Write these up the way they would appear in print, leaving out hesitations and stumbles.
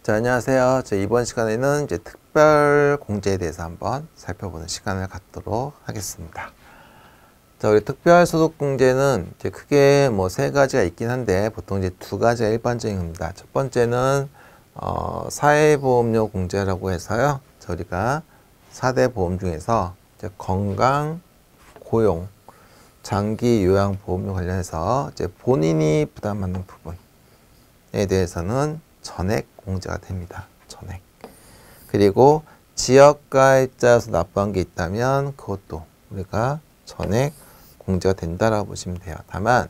자, 안녕하세요. 이번 시간에는 이제 특별 공제에 대해서 한번 살펴보는 시간을 갖도록 하겠습니다. 자, 우리 특별 소득 공제는 이제 크게 뭐 세 가지가 있긴 한데 보통 이제 두 가지가 일반적인 겁니다. 첫 번째는 사회보험료 공제라고 해서요. 우리가 4대 보험 중에서 이제 건강, 고용, 장기 요양 보험료 관련해서 이제 본인이 부담하는 부분에 대해서는 전액 공제가 됩니다. 전액. 그리고 지역가입자여서 납부한 게 있다면 그것도 우리가 전액 공제가 된다라고 보시면 돼요. 다만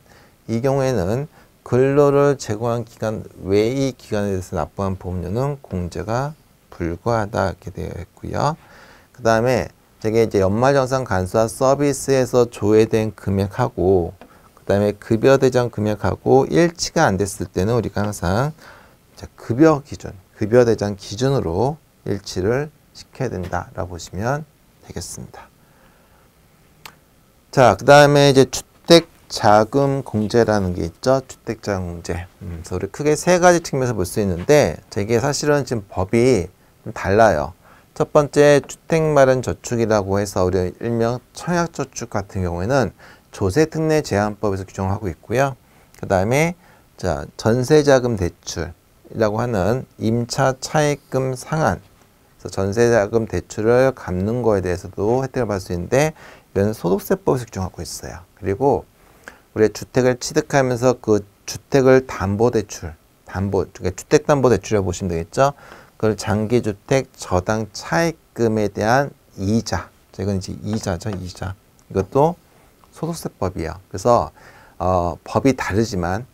이 경우에는 근로를 제공한 기간 외의 기간에 대해서 납부한 보험료는 공제가 불가하다 이렇게 되어 있고요. 그 다음에 저게 이제 연말정산 간소화 서비스에서 조회된 금액하고 그 다음에 급여 대상 금액하고 일치가 안 됐을 때는 우리가 항상 급여 기준, 급여 대상 기준으로 일치를 시켜야 된다라고 보시면 되겠습니다. 자, 그 다음에 이제 주택자금 공제라는 게 있죠. 주택자금 공제. 그래서 우리 크게 세 가지 측면에서 볼 수 있는데, 이게 사실은 지금 법이 좀 달라요. 첫 번째 주택마련저축이라고 해서 우리 일명 청약저축 같은 경우에는 조세특례 제한법에서 규정을 하고 있고요. 그 다음에 자 전세자금 대출이라고 하는 임차 차입금 상한, 그래서 전세자금 대출을 갚는 거에 대해서도 혜택을 받을 수 있는데 이건 소득세법에서 규정하고 있어요. 그리고 우리 주택을 취득하면서 그 주택을 담보대출, 그러니까 주택담보대출이라고 보시면 되겠죠. 그걸 장기주택 저당 차입금에 대한 이자, 이건 이제 이자죠, 이자. 이것도 소득세법이에요. 그래서 법이 다르지만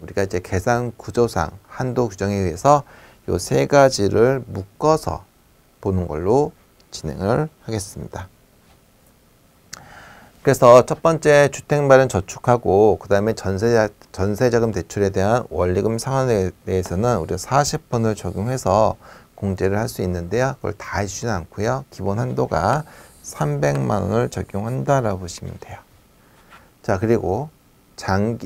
우리가 이제 계산 구조상 한도 규정에 의해서 요 세 가지를 묶어서 보는 걸로 진행을 하겠습니다. 그래서 첫 번째 주택마련 저축하고 그 다음에 전세자금 대출에 대한 원리금 상환에 대해서는 우리가 40%를 적용해서 공제를 할 수 있는데요. 그걸 다 해주지는 않고요. 기본 한도가 300만 원을 적용한다라고 보시면 돼요. 자, 그리고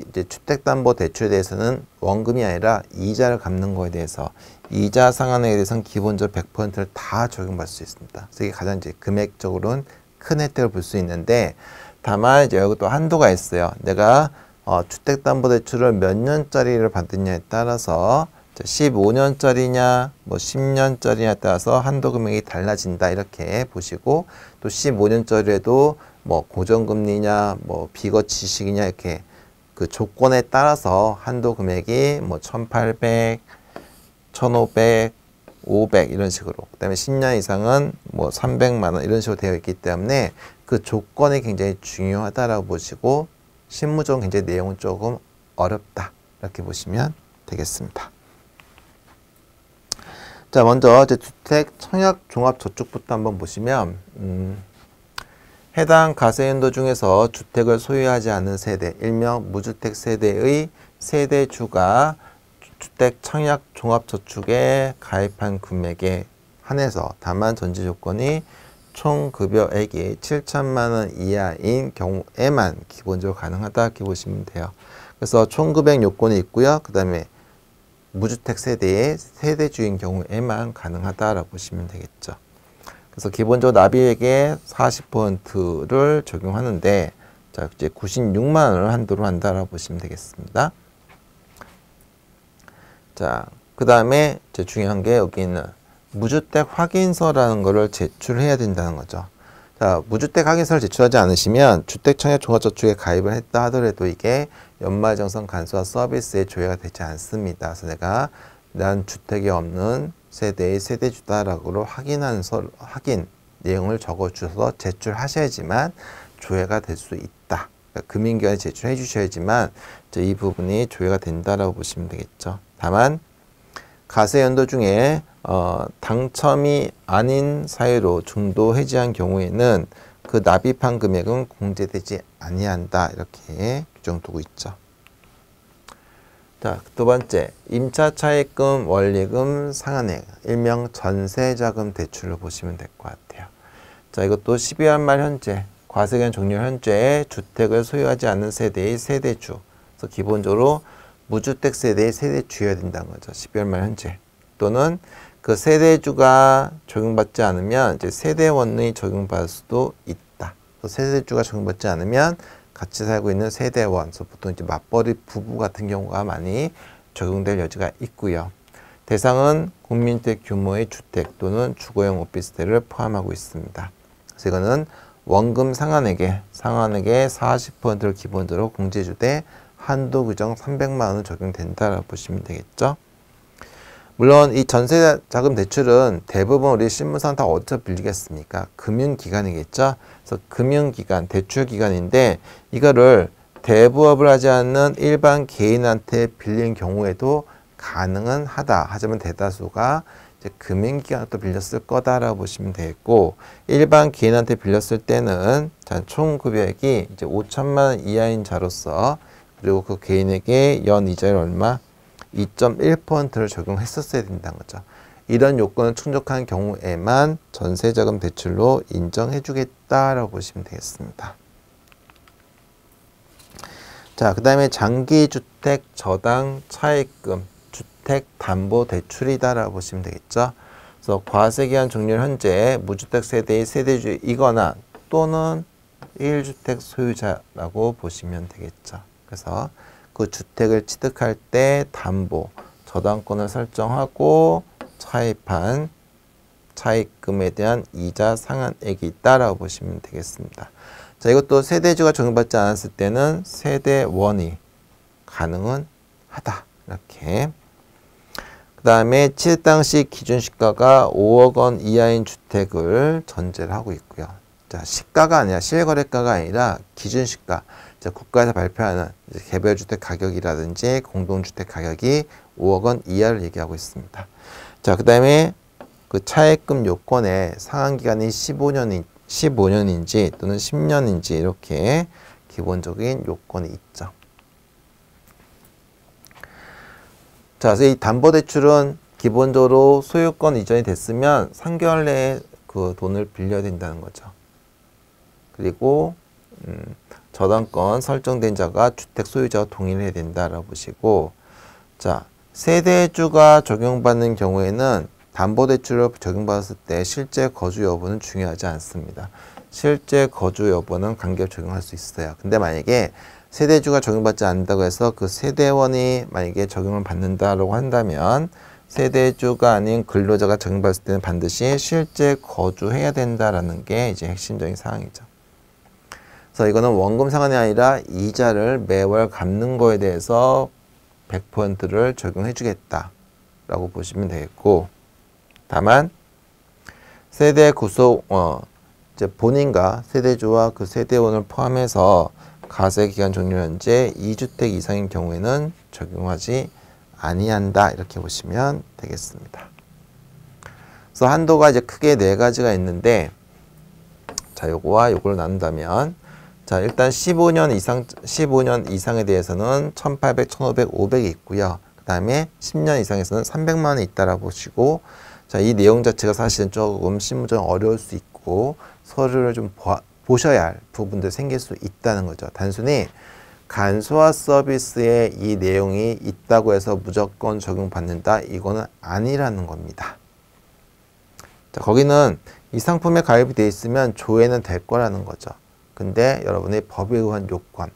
이제 주택담보대출에 대해서는 원금이 아니라 이자를 갚는 거에 대해서 이자 상한에 대해서는 기본적으로 100%를 다 적용받을 수 있습니다. 그래서 이게 가장 이제 금액적으로는 큰 혜택을 볼 수 있는데, 다만 이제 여기 또 한도가 있어요. 내가 주택담보대출을 몇 년짜리를 받느냐에 따라서 15년짜리냐 뭐 10년짜리냐에 따라서 한도 금액이 달라진다 이렇게 보시고, 또 15년짜리에도 뭐 고정금리냐 뭐 비거치식이냐 이렇게 그 조건에 따라서 한도 금액이 뭐 1,800, 1,500, 500 이런 식으로, 그 다음에 10년 이상은 뭐 300만 원 이런 식으로 되어 있기 때문에 그 조건이 굉장히 중요하다라고 보시고, 실무적으로 굉장히 내용은 조금 어렵다 이렇게 보시면 되겠습니다. 자, 먼저 이제 주택 청약 종합 저축부터 한번 보시면 해당 가세연도 중에서 주택을 소유하지 않은 세대, 일명 무주택 세대의 세대주가 주택 청약 종합 저축에 가입한 금액에 한해서 다만 전제 조건이 총 급여액이 7천만 원 이하인 경우에만 기본적으로 가능하다 이렇게 보시면 돼요. 그래서 총 금액 요건이 있고요. 그 다음에 무주택 세대의 세대주인 경우에만 가능하다라고 보시면 되겠죠. 그래서 기본적으로 납입액의 40%를 적용하는데, 자, 이제 96만 원을 한도로 한다라고 보시면 되겠습니다. 자, 그 다음에 이제 중요한 게 여기 있는 무주택 확인서라는 거를 제출해야 된다는 거죠. 자, 무주택 확인서를 제출하지 않으시면 주택청약 종합저축에 가입을 했다 하더라도 이게 연말정산 간소화 서비스에 조회가 되지 않습니다. 그래서 내가 난 주택이 없는 세대의 세대주다라고 확인 내용을 적어주셔서 제출하셔야지만 조회가 될 수 있다. 그러니까 금융기관에 제출해 주셔야지만 이 부분이 조회가 된다라고 보시면 되겠죠. 다만 가세연도 중에 당첨이 아닌 사유로 중도 해지한 경우에는 그 납입한 금액은 공제되지 아니한다 이렇게 규정 두고 있죠. 자, 두 번째 임차 차입금 원리금 상한액, 일명 전세자금 대출로 보시면 될 것 같아요. 자, 이것도 12월 말 현재 과세기간 종료 현재 주택을 소유하지 않는 세대의 세대주, 그래서 기본적으로 무주택 세대의 세대주여야 된다는 거죠. 12월 말 현재. 또는 그 세대주가 적용받지 않으면 이제 세대원이 적용받을 수도 있다. 또 세대주가 적용받지 않으면 같이 살고 있는 세대원, 그래서 보통 이제 맞벌이 부부 같은 경우가 많이 적용될 여지가 있고요. 대상은 국민주택 규모의 주택 또는 주거용 오피스텔을 포함하고 있습니다. 그래서 이거는 원금 상환액에 40%를 기본으로 공제주대 한도 규정 300만 원을 적용된다라고 보시면 되겠죠. 물론 이 전세자금 대출은 대부분 우리 신문상 다 어디서 빌리겠습니까? 금융기관이겠죠. 그래서 금융기관, 대출기관인데 이거를 대부업을 하지 않는 일반 개인한테 빌린 경우에도 가능은 하다. 하지만 대다수가 이제 금융기관도 빌렸을 거다라고 보시면 되겠고, 일반 개인한테 빌렸을 때는 총 급여액이 이제 5천만 원 이하인 자로서, 그리고 그 개인에게 연 이자율 얼마? 2.1%를 적용했었어야 된다는 거죠. 이런 요건을 충족한 경우에만 전세자금 대출로 인정해주겠다라고 보시면 되겠습니다. 자, 그 다음에 장기주택 저당 차입금 주택담보대출이다라고 보시면 되겠죠. 그래서 과세기한 종료 현재 무주택 세대의 세대주이거나 또는 1주택 소유자라고 보시면 되겠죠. 그래서 그 주택을 취득할 때 담보, 저당권을 설정하고 차입한 차입금에 대한 이자 상환액이 있다라고 보시면 되겠습니다. 자, 이것도 세대주가 적용받지 않았을 때는 세대원이 가능은 하다. 이렇게. 그 다음에 취득 당시 기준 시가가 5억 원 이하인 주택을 전제를 하고 있고요. 자, 시가가 아니라 실거래가가 아니라 기준 시가. 국가에서 발표하는 개별주택 가격이라든지 공동주택 가격이 5억 원 이하를 얘기하고 있습니다. 자, 그 다음에 그 차입금 요건의 상한기간이 15년인지 또는 10년인지 이렇게 기본적인 요건이 있죠. 자, 그래서 이 담보대출은 기본적으로 소유권 이전이 됐으면 3개월 내에 그 돈을 빌려야 된다는 거죠. 그리고 저당권 설정된 자가 주택 소유자와 동의를 해야 된다라고 보시고, 자, 세대주가 적용받는 경우에는 담보대출을 적용받았을 때 실제 거주 여부는 중요하지 않습니다. 실제 거주 여부는 간결 적용할 수 있어요. 근데 만약에 세대주가 적용받지 않는다고 해서 그 세대원이 만약에 적용을 받는다라고 한다면 세대주가 아닌 근로자가 적용받을 때는 반드시 실제 거주해야 된다라는 게 이제 핵심적인 사항이죠. 그래서 이거는 원금 상환이 아니라 이자를 매월 갚는 거에 대해서 100%를 적용해 주겠다라고 보시면 되겠고, 다만 세대 구속 이제 본인과 세대주와 그 세대원을 포함해서 과세 기간 종료 현재 2주택 이상인 경우에는 적용하지 아니한다. 이렇게 보시면 되겠습니다. 그래서 한도가 이제 크게 4가지가 있는데, 자, 요거와 요걸 나눈다면, 자, 일단 15년 이상에 대해서는 1,800, 1,500, 500이 있고요. 그 다음에 10년 이상에서는 300만 원이 있다라고 보시고, 자, 이 내용 자체가 사실은 조금 실무적으로 어려울 수 있고 서류를 좀 보셔야 할 부분들 생길 수 있다는 거죠. 단순히 간소화 서비스에 이 내용이 있다고 해서 무조건 적용받는다, 이거는 아니라는 겁니다. 자, 거기는 이 상품에 가입이 되어 있으면 조회는 될 거라는 거죠. 근데 여러분의 법에 의한 요건,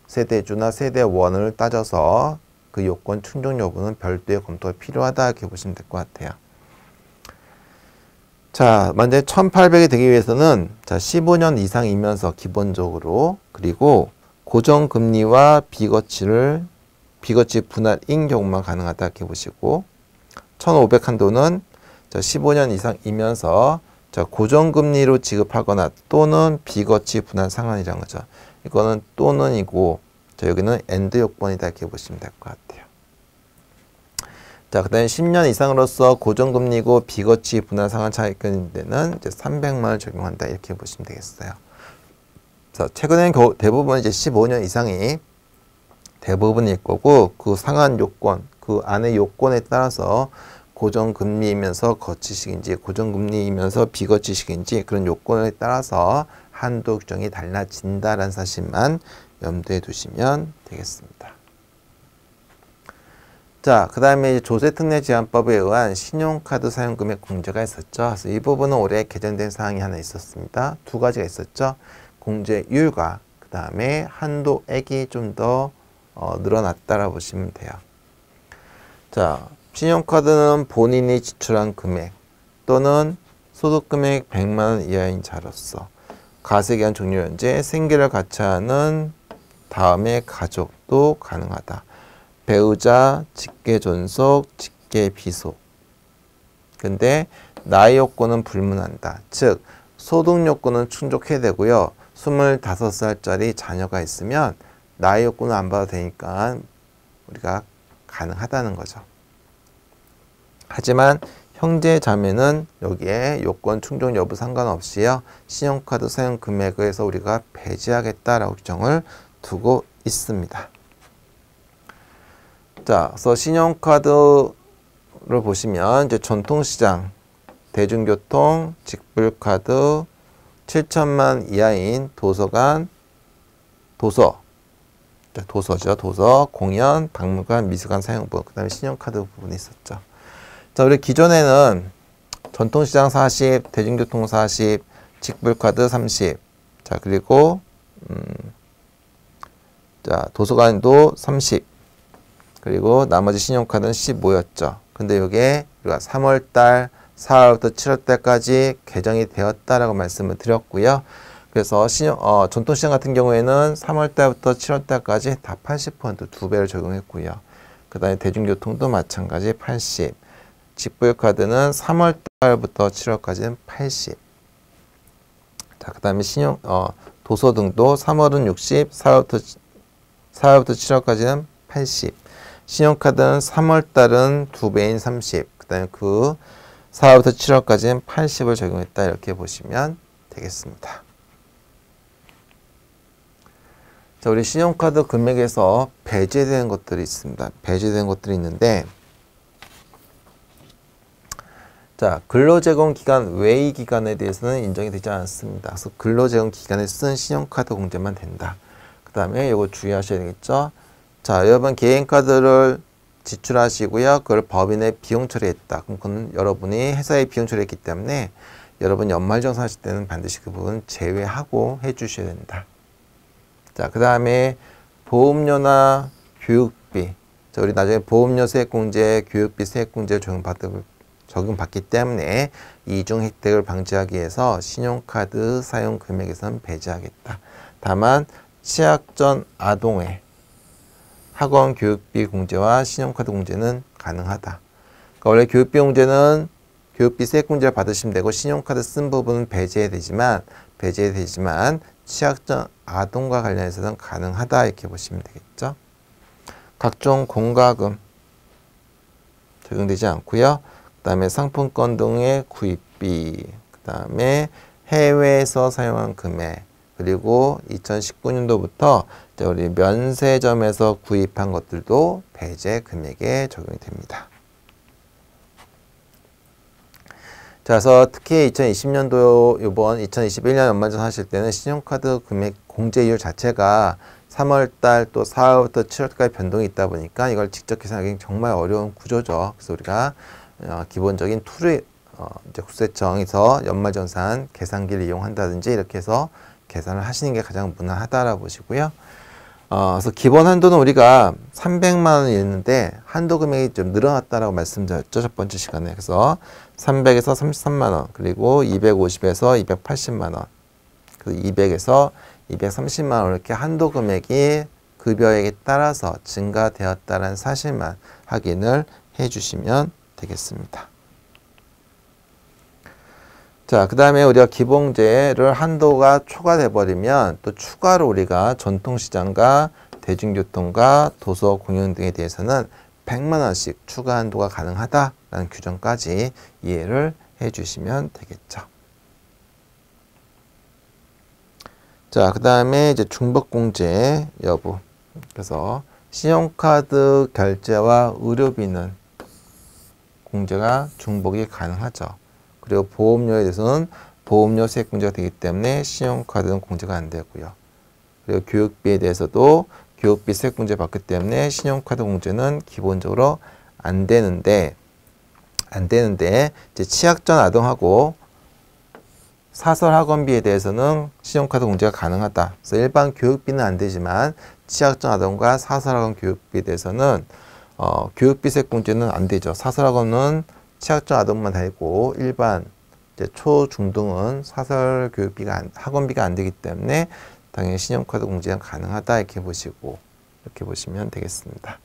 세대주나 세대원을 따져서 그 요건 충족 여부는 별도의 검토가 필요하다, 이렇게 보시면 될 것 같아요. 자, 만약에 1,800이 되기 위해서는 자, 15년 이상이면서 기본적으로, 그리고 고정금리와 비거치 분할인 경우만 가능하다, 이렇게 보시고, 1,500 한도는 자, 15년 이상이면서 자, 고정금리로 지급하거나 또는 비거치 분할 상환이라는 거죠. 이거는 또는이고, 자, 여기는 AND 요건이다, 이렇게 보시면 될 것 같아요. 자, 그 다음에 10년 이상으로서 고정금리고 비거치 분할 상환 차익금인데는 이제 300만 원 적용한다, 이렇게 보시면 되겠어요. 자, 최근에는 대부분 이제 15년 이상이 대부분일 거고, 그 상환 요건, 그 안의 요건에 따라서 고정금리이면서 거치식인지 고정금리이면서 비거치식인지 그런 요건에 따라서 한도 규정이 달라진다라는 사실만 염두에 두시면 되겠습니다. 자, 그 다음에 이제 조세특례제한법에 의한 신용카드 사용금액 공제가 있었죠. 그래서 이 부분은 올해 개정된 사항이 하나 있었습니다. 두 가지가 있었죠. 공제율과 그 다음에 한도액이 좀 더 늘어났다라고 보시면 돼요. 자, 신용카드는 본인이 지출한 금액 또는 소득금액 100만 원 이하인 자로서 가세기한 종료 현재 생계를 같이 하는 다음에 가족도 가능하다. 배우자, 직계 존속, 직계 비속. 근데 나이 요건은 불문한다. 즉 소득 요건은 충족해야 되고요. 25살짜리 자녀가 있으면 나이 요건은 안 봐도 되니까 우리가 가능하다는 거죠. 하지만 형제 자매는 여기에 요건 충족 여부 상관없이요. 신용카드 사용 금액에서 우리가 배제하겠다라고 규정을 두고 있습니다. 자, 그래서 신용카드를 보시면 이제 전통시장, 대중교통, 직불카드, 7천만 이하인 도서관, 도서죠. 도서, 공연, 박물관, 미술관 사용부, 그 다음에 신용카드 부분이 있었죠. 자, 우리 기존에는 전통시장 40, 대중교통 40, 직불카드 30, 자, 그리고, 자, 도서관도 30, 그리고 나머지 신용카드는 15였죠. 근데 이게 우리가 3월달, 4월부터 7월달까지 개정이 되었다라고 말씀을 드렸고요. 그래서 전통시장 같은 경우에는 3월달부터 7월달까지 다 80% 2배를 적용했고요. 그 다음에 대중교통도 마찬가지 80. 직불카드는 3월달부터 7월까지는 80. 자, 그 다음에 도서 등도 3월은 60, 4월부터 7월까지는 80. 신용카드는 3월달은 2배인 30. 그 다음에 4월부터 7월까지는 80을 적용했다. 이렇게 보시면 되겠습니다. 자, 우리 신용카드 금액에서 배제되는 것들이 있습니다. 배제되는 것들이 있는데, 자, 근로제공기간 외의 기간에 대해서는 인정이 되지 않습니다. 그래서 근로제공기간에 쓴 신용카드 공제만 된다. 그 다음에 이거 주의하셔야 되겠죠. 자, 여러분 개인카드를 지출하시고요. 그걸 법인에 비용 처리했다. 그럼 그건 여러분이 회사에 비용 처리했기 때문에 여러분 연말정산 하실 때는 반드시 그 부분 제외하고 해주셔야 된다. 자, 그 다음에 보험료나 교육비. 자, 우리 나중에 보험료 세액공제, 교육비 세액공제 적용받기 때문에 이중 혜택을 방지하기 위해서 신용카드 사용 금액에서는 배제하겠다. 다만 취약 전 아동의 학원 교육비 공제와 신용카드 공제는 가능하다. 그러니까 원래 교육비 공제는 교육비 세액공제를 받으시면 되고 신용카드 쓴 부분은 배제되지만 취약 전 아동과 관련해서는 가능하다 이렇게 보시면 되겠죠. 각종 공과금 적용되지 않고요. 그 다음에 상품권 등의 구입비, 그 다음에 해외에서 사용한 금액, 그리고 2019년도부터 우리 면세점에서 구입한 것들도 배제 금액에 적용이 됩니다. 자, 그래서 특히 2020년도 이번 2021년 연말정산 하실 때는 신용카드 금액 공제율 자체가 3월달 또 4월부터 7월까지 변동이 있다 보니까 이걸 직접 계산하기 정말 어려운 구조죠. 그래서 우리가 기본적인 툴을 이제 국세청에서 연말정산 계산기를 이용한다든지 이렇게 해서 계산을 하시는 게 가장 무난하다라고 보시고요. 그래서 기본 한도는 우리가 300만 원이었는데 한도 금액이 좀 늘어났다라고 말씀드렸죠. 첫 번째 시간에. 그래서 300에서 33만 원, 그리고 250에서 280만 원, 그리고 200에서 230만 원 이렇게 한도 금액이 급여액에 따라서 증가되었다는 사실만 확인을 해 주시면 되겠습니다. 자, 그 다음에 우리가 기본제를 한도가 초과돼 버리면 또 추가로 우리가 전통시장과 대중교통과 도서 공연 등에 대해서는 100만 원씩 추가 한도가 가능하다라는 규정까지 이해를 해 주시면 되겠죠. 자, 그 다음에 이제 중복공제 여부. 그래서 신용카드 결제와 의료비는 공제가 중복이 가능하죠. 그리고 보험료에 대해서는 보험료 세액공제가 되기 때문에 신용카드는 공제가 안 되고요. 그리고 교육비에 대해서도 교육비 세액공제 받기 때문에 신용카드 공제는 기본적으로 안 되는데 이제 취약전 아동하고 사설 학원비에 대해서는 신용카드 공제가 가능하다. 그래서 일반 교육비는 안 되지만 취약전 아동과 사설 학원 교육비에 대해서는 교육비세 공제는 안 되죠. 사설 학원은 취약전 아동만 되고 일반 이제 초, 중등은 사설 교육비가 학원비가 안 되기 때문에 당연히 신용카드 공제가 가능하다 이렇게 보시고 이렇게 보시면 되겠습니다.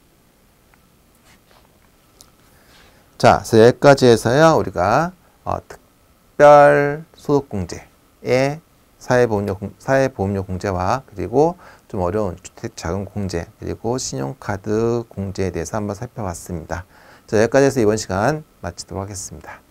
자, 그래서 여기까지 해서요 우리가 특별 소득공제의 사회보험료 공제와 그리고 좀 어려운 주택자금 공제 그리고 신용카드 공제에 대해서 한번 살펴봤습니다. 자, 여기까지 해서 이번 시간 마치도록 하겠습니다.